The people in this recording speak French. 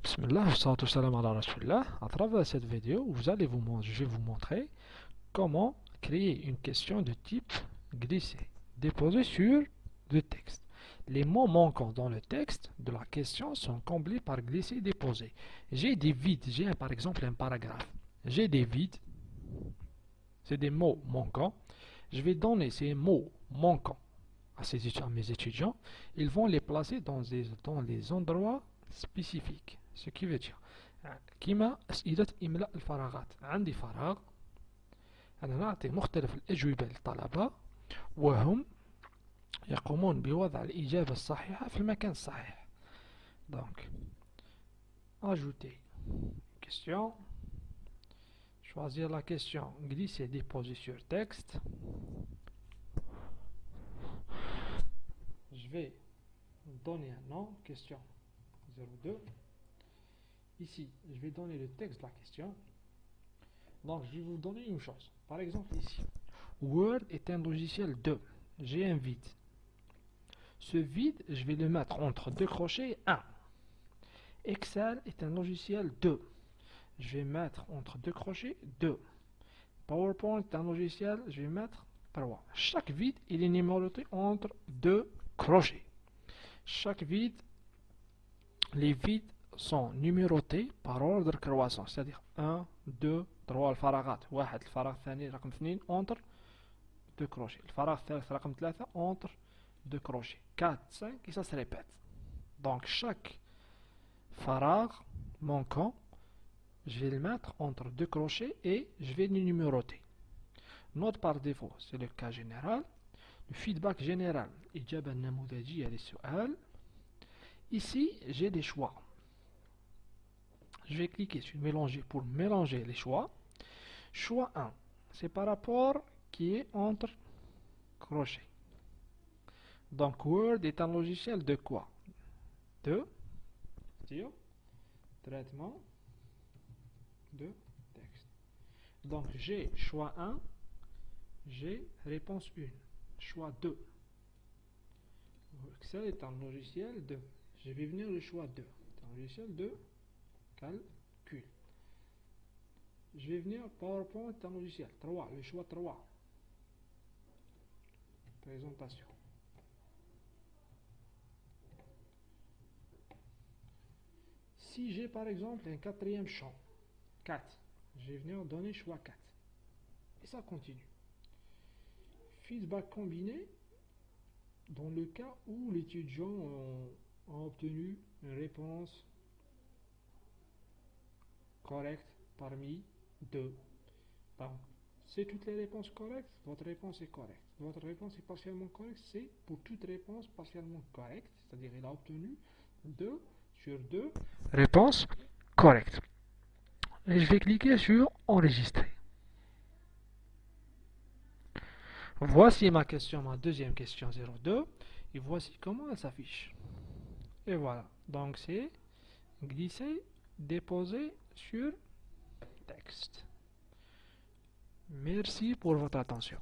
Bismillah, wassalatu wassalam ala rasulillah. À travers cette vidéo, je vais vous montrer comment créer une question de type glisser, déposer sur le texte. Les mots manquants dans le texte de la question sont comblés par glisser, déposer. J'ai des vides, par exemple un paragraphe. J'ai des vides, c'est des mots manquants. Je vais donner ces mots manquants à mes étudiants. Ils vont les placer dans les endroits spécifiques. Ce qui veut dire كما أسئلة إملاء الفراغات عندي فراغ أنا نعطي مختلف الأجوبة للطلبة وهم يقومون بوضع الإجابة الصحيحة في المكان الصحيح. Donc, ajouter question, choisir la question, glisser, déposer sur texte. Je vais donner un nom, question 02. Ici, je vais donner le texte de la question. Donc, je vais vous donner une chose. Par exemple, ici, Word est un logiciel de. J'ai un vide. Ce vide, je vais le mettre entre deux crochets 1. Excel est un logiciel de. Je vais mettre entre deux crochets 2. PowerPoint est un logiciel, je vais mettre 3. Chaque vide, il est numéroté entre deux crochets. Chaque vide, les vides sont numérotés par ordre croissant, c'est-à-dire 1, 2, 3 الفراغات واحد الفراغ الثاني رقم 2 entre deux crochets الفراغ الثالث رقم 3 entre deux crochets 4, 5 et ça se répète. Donc chaque farag manquant, je vais le mettre entre deux crochets et je vais le numéroter. Note par défaut, c'est le cas général. Le feedback général, إجابة نموذجية للسؤال. Ici, j'ai des choix. Je vais cliquer sur mélanger pour mélanger les choix. Choix 1, c'est par rapport qui est entre crochets. Donc Word est un logiciel de quoi? De traitement de texte. Donc j'ai choix 1, j'ai réponse 1. Choix 2. Excel est un logiciel de. Je vais venir le choix 2. C'est un logiciel de calcul. Je vais venir PowerPoint est un logiciel 3. Le choix 3. Présentation. Si j'ai par exemple un quatrième champ 4, je vais venir donner choix 4. Et ça continue. Feedback combiné dans le cas où l'étudiant a obtenu une réponse correcte parmi deux. Donc, c'est toutes les réponses correctes, votre réponse est correcte. Votre réponse est partiellement correcte, c'est pour toute réponse partiellement correcte, c'est-à-dire il a obtenu 2 sur 2 réponses correctes. Et je vais cliquer sur enregistrer. Voici ma question, ma deuxième question 02, et voici comment elle s'affiche. Et voilà, donc c'est glisser, déposer sur texte. Merci pour votre attention.